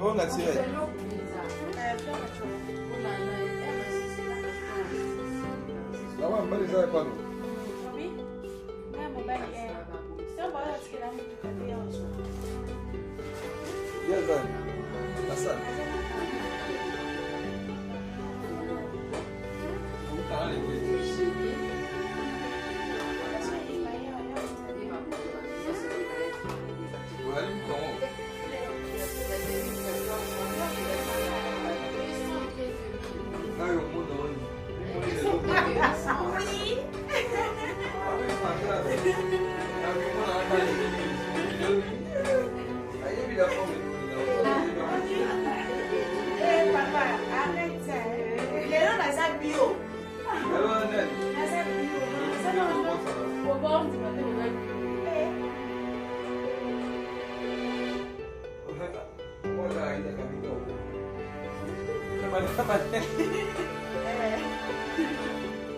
On a tiré. Là, on va les avoir pas nous. Yes, that's it.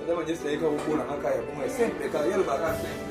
Adama just like how cool and kaya kung sempre ka yelo ba ka sempre.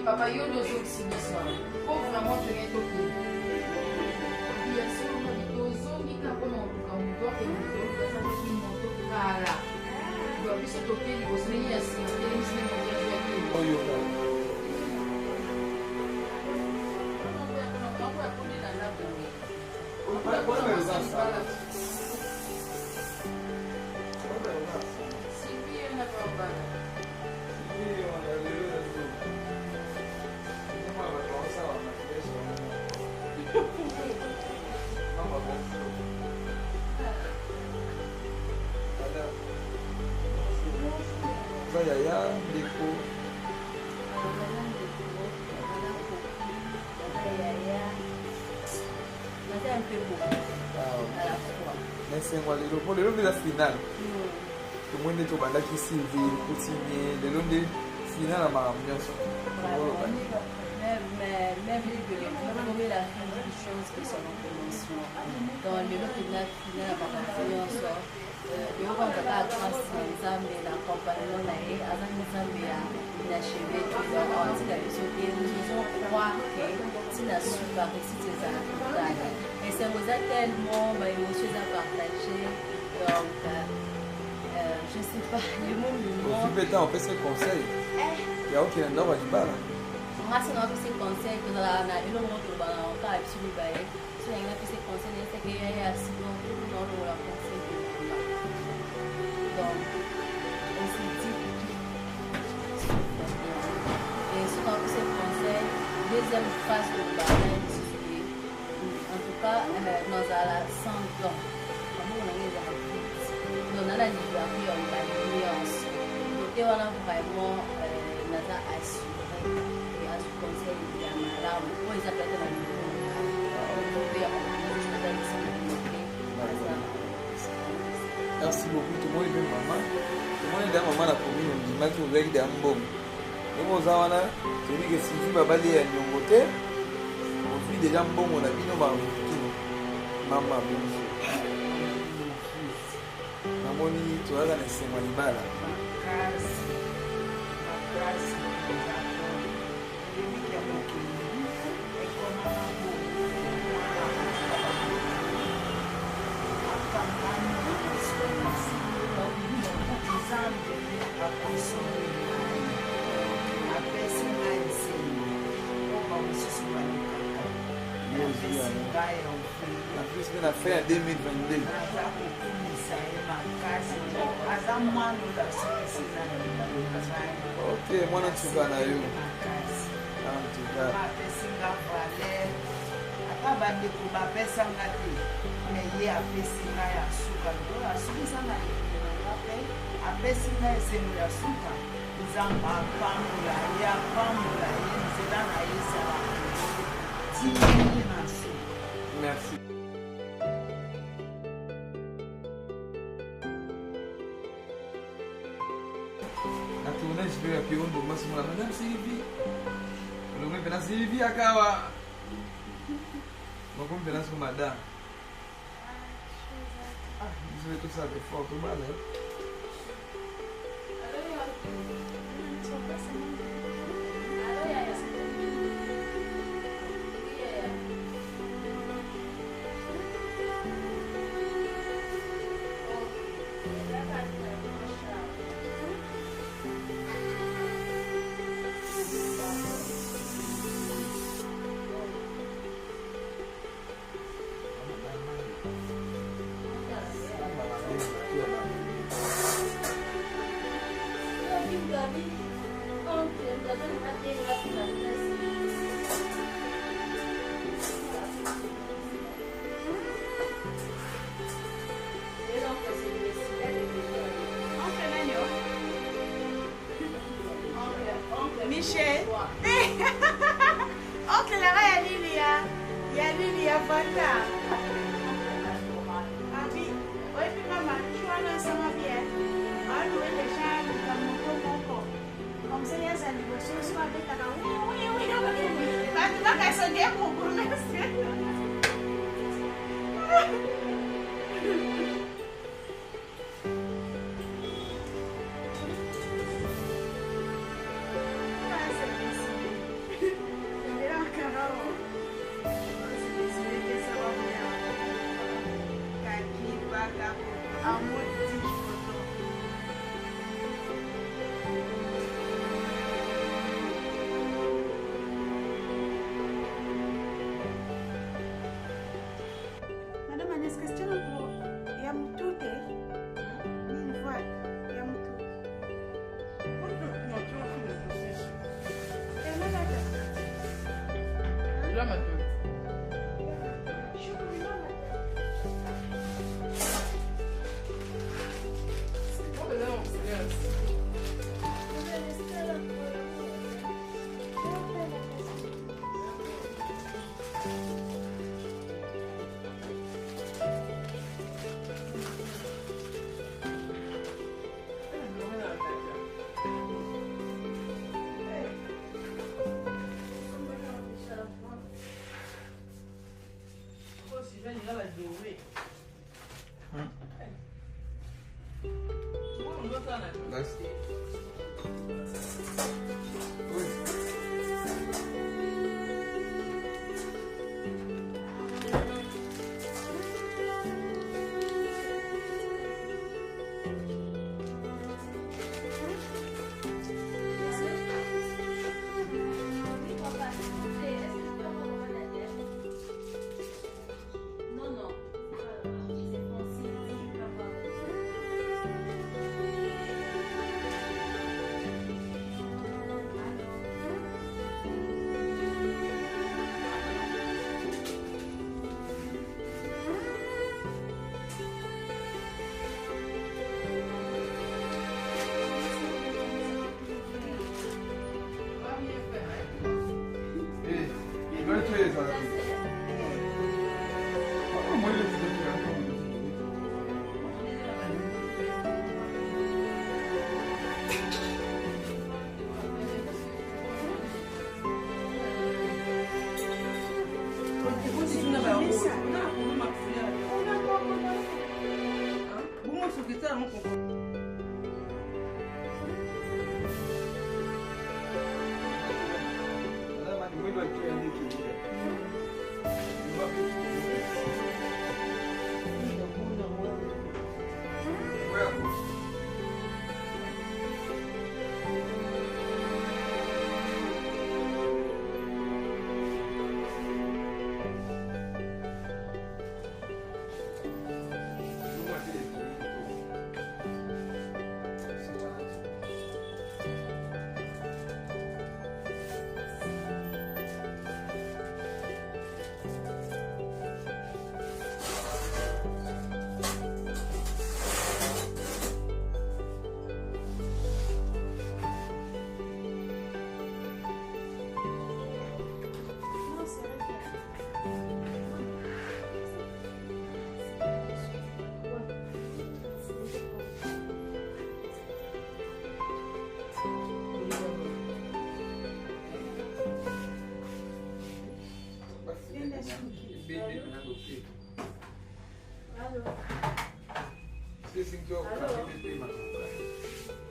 Papa, yo no so siniswa. Ko vraiment tu es topi. Bien sûr, on dit aux hommes qui n'ont pas on doit que nous devons faire ça qui monte kala. Doit plus se topi du bosni assim, ele me ensina a fazer aquilo. Oyo. Yaya, Deco. Mais c'est quoi le long de la finale. Tout le monde est au bas qui Sylvie, Coutinier, le long de la finale à ma ambiance. Même les la fin des choses qui sont en commencement. Dans le lot de la finale à ma ambiance. Le roi de la grâce Nzambe na compagnon na ye aza Nzambe ya inachevé tout dans tika biso te nous croire que tina super réussite ezala totale et ça vous a tellement émotion à partager donc je sais pas le monde on fait ce conseil il y a aucun endroit du bar Mas não é sem conceito lá na eu não outro balão, tá? Eu subi bem. Isso aí não é sem conceito, esse que é assim, não tudo não é conceito. Então, esse tipo de isso não é sem conceito. Deuxième phase do balão, en tout cas, nós allons sans dons. Como on est dans donc dans la liberté, on va nuance. Donc on a vraiment nada assuré et à ce conseil de la malade, on les appelle la Merci beaucoup, tout le monde est bien maman. Tout le monde est bien maman la commune, on dit que vous êtes un bon. Et moi, Zawana, je dis que si tu vas balayer à mon côté, on vit déjà un bon, on a mis nos mamans. Maman, bien sûr. Maman, tu vas dans les sémanibales. La plus qu'on a fait en 2022. Ok, moi non tu vas na yo. En tout cas. Abandi kubapesa ngati meye apesi na ya suka ndo asuka sana apesi na esemu ya suka zamba pamula ya nzela na yesa tini na suka. Merci. Na tournage de la Pirondo, moi c'est moi, Madame Sylvie. Le mec na Sylvie akawa. Moi comme bien sur Madame. Je vais tout ça de fort, tout mal. Michel. Oncle là ya Lilia. Ya Lilia Fanta. Abi, oi mama, tu vas là ça va bien. Alors on est déjà dans mon coco. Comme ça il y a ça négociation soit avec ta oui. Pas tu vas casser des pour merci. Madame, est-ce que c'est un ya mtute? Ni voix ya mtute. Là maintenant.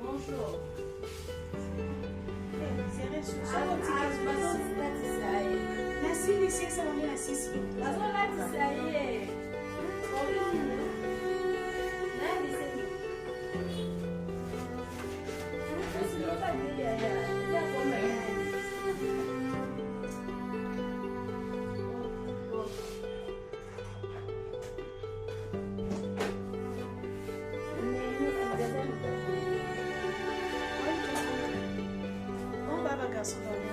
Bonjour. Merci, monsieur, ça va bien la 6. On va garçon dans le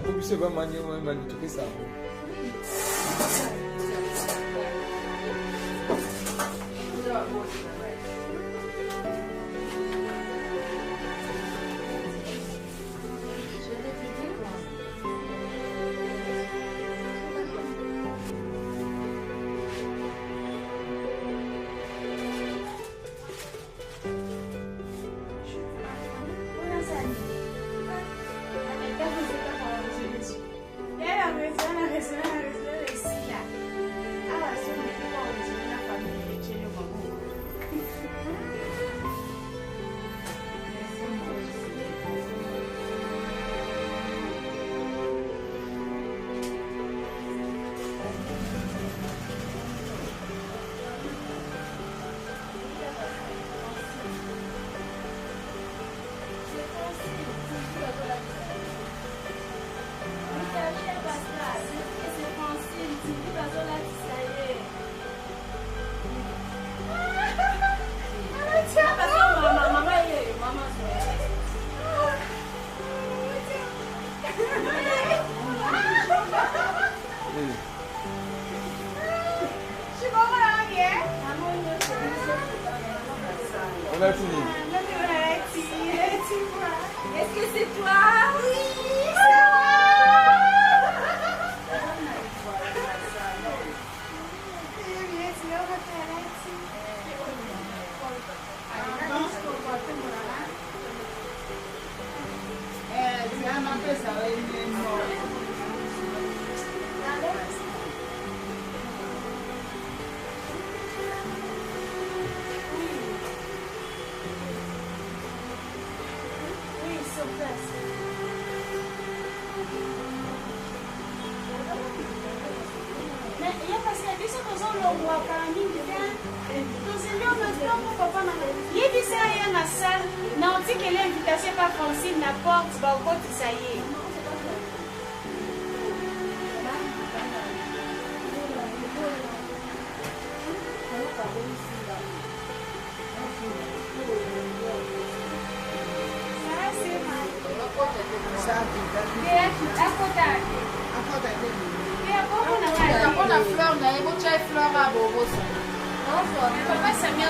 Pour que va manier, on va tout ça. On a fini. Est-ce que c'est toi? Oui, c'est moi. Non, tu dis que l'invitation n'est pas facile, n'importe, tu vas au côté, ça y est. Papa Samia,